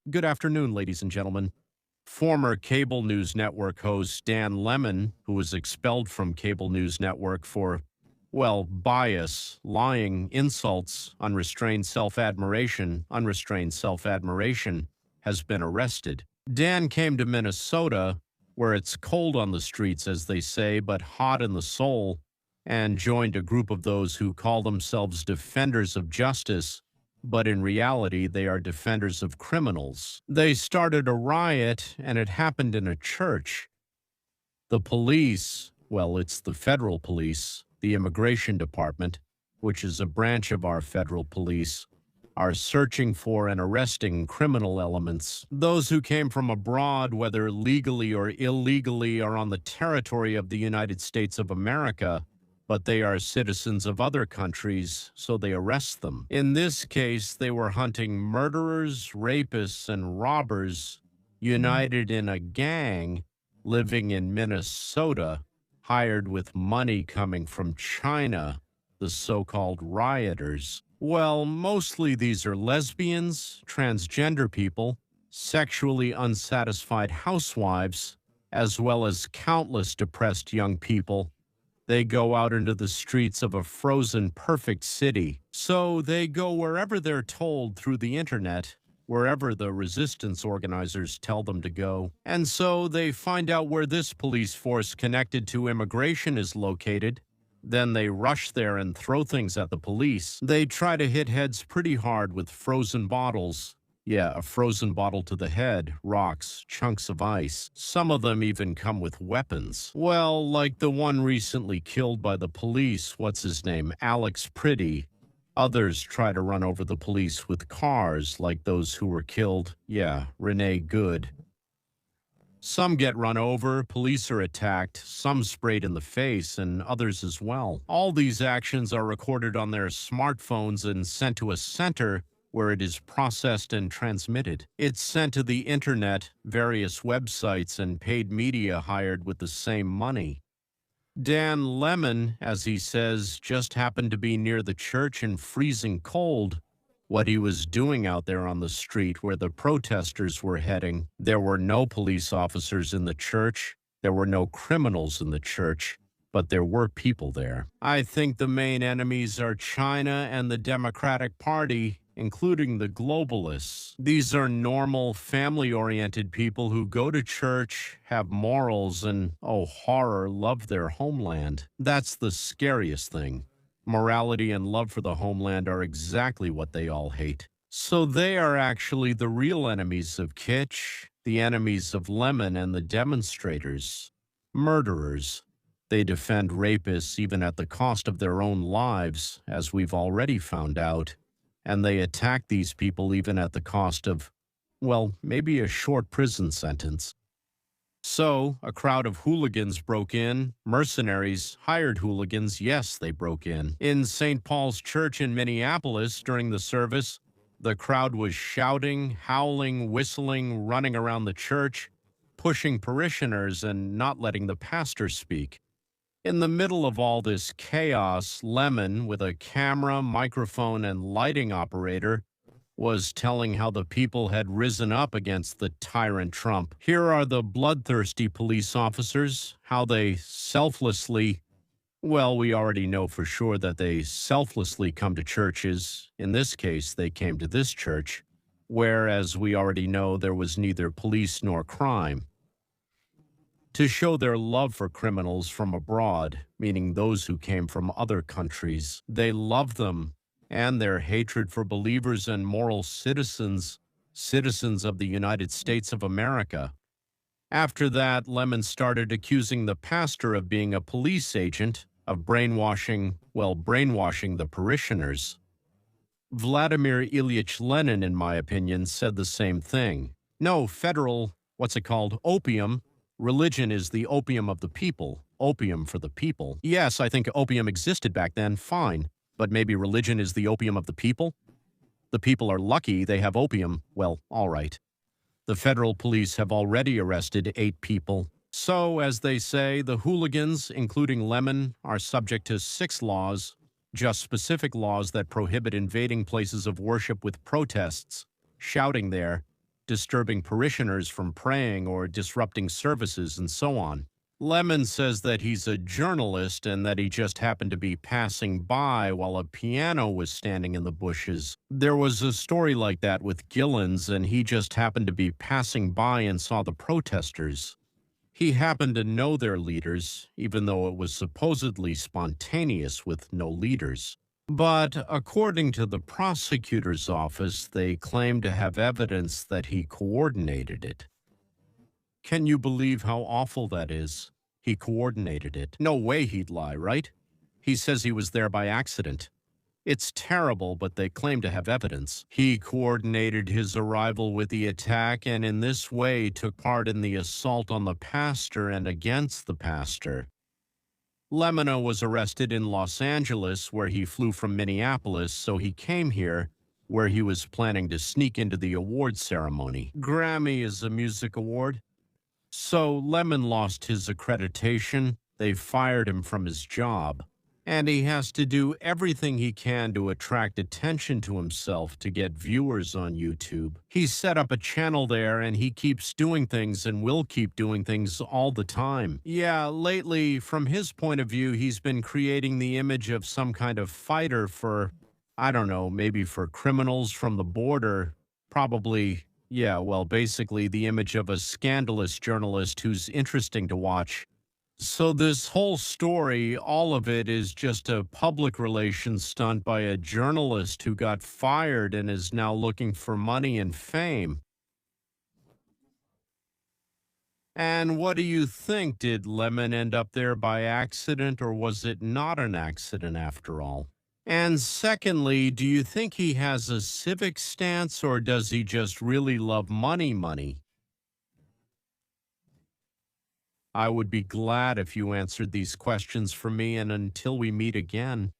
Good afternoon, ladies and gentlemen. Former cable news network host Dan Lemon, who was expelled from cable news network for, well, bias, lying, insults, unrestrained self-admiration, has been arrested. Dan came to Minnesota, where it's cold on the streets, as they say, but hot in the soul, and joined a group of those who call themselves defenders of justice, but in reality, they are defenders of criminals. They started a riot, and it happened in a church. The police, well, it's the federal police, the immigration department, which is a branch of our federal police, are searching for and arresting criminal elements. Those who came from abroad, whether legally or illegally, are on the territory of the United States of America, but they are citizens of other countries, so they arrest them. In this case, they were hunting murderers, rapists, and robbers united in a gang living in Minnesota, hired with money coming from China, the so-called rioters. Well, mostly these are lesbians, transgender people, sexually unsatisfied housewives, as well as countless depressed young people. They go out into the streets of a frozen perfect city. So they go wherever they're told through the internet, wherever the resistance organizers tell them to go. And so they find out where this police force connected to immigration is located. Then they rush there and throw things at the police. They try to hit heads pretty hard with frozen bottles. Yeah, a frozen bottle to the head, rocks, chunks of ice. Some of them even come with weapons. Well, like the one recently killed by the police, what's his name, Alex Pretty. Others try to run over the police with cars, like those who were killed. Yeah, Renee Good. Some get run over, police are attacked, some sprayed in the face, and others as well. All these actions are recorded on their smartphones and sent to a center where it is processed and transmitted. It's sent to the internet, various websites, and paid media hired with the same money. Dan Lemon, as he says, just happened to be near the church in freezing cold. What he was doing out there on the street where the protesters were heading. There were no police officers in the church. There were no criminals in the church, but there were people there. I think the main enemies are China and the Democratic Party, including the globalists. These are normal, family-oriented people who go to church, have morals, and, oh horror, love their homeland. That's the scariest thing. Morality and love for the homeland are exactly what they all hate. So they are actually the real enemies of Kitsch, the enemies of Lemon and the demonstrators. Murderers. They defend rapists even at the cost of their own lives, as we've already found out. And they attack these people even at the cost of, well, maybe a short prison sentence. So, a crowd of hooligans broke in, mercenaries, hired hooligans, yes, they broke in. In St. Paul's Church in Minneapolis during the service, the crowd was shouting, howling, whistling, running around the church, pushing parishioners and not letting the pastor speak. In the middle of all this chaos, Lemon, with a camera, microphone, and lighting operator, was telling how the people had risen up against the tyrant Trump. Here are the bloodthirsty police officers, how they selflessly, well, we already know for sure that they selflessly come to churches. In this case, they came to this church, where, as we already know, there was neither police nor crime. To show their love for criminals from abroad, meaning those who came from other countries. They love them, and their hatred for believers and moral citizens, citizens of the United States of America. After that, Lemon started accusing the pastor of being a police agent, of brainwashing the parishioners. Vladimir Ilyich Lenin, in my opinion, said the same thing. No, federal, opium. Religion is the opium of the people, opium for the people. Yes, I think opium existed back then, fine. But maybe religion is the opium of the people? The people are lucky they have opium. Well, all right. The federal police have already arrested 8 people. So, as they say, the hooligans, including Lemon, are subject to 6 laws, just specific laws that prohibit invading places of worship with protests, shouting there, disturbing parishioners from praying or disrupting services and so on. Lemon says that he's a journalist and that he just happened to be passing by while a piano was standing in the bushes. There was a story like that with Gillens, and he just happened to be passing by and saw the protesters. He happened to know their leaders, even though it was supposedly spontaneous with no leaders. But according to the prosecutor's office, they claim to have evidence that he coordinated it. Can you believe how awful that is? He coordinated it. No way he'd lie, right? He says he was there by accident. It's terrible, but they claim to have evidence. He coordinated his arrival with the attack and in this way took part in the assault on the pastor and against the pastor. Lemona was arrested in Los Angeles, where he flew from Minneapolis, so he came here, where he was planning to sneak into the award ceremony. Grammy is a music award. So Lemon lost his accreditation, they fired him from his job, and he has to do everything he can to attract attention to himself to get viewers on YouTube. He's set up a channel there and he keeps doing things and will keep doing things all the time. Yeah, lately, from his point of view, he's been creating the image of some kind of fighter for, I don't know, maybe for criminals from the border, probably. Yeah, well, basically the image of a scandalous journalist who's interesting to watch. So this whole story, all of it is just a public relations stunt by a journalist who got fired and is now looking for money and fame. And what do you think? Did Lemon end up there by accident, or was it not an accident after all? And secondly, do you think he has a civic stance, or does he just really love money? I would be glad if you answered these questions for me, and until we meet again.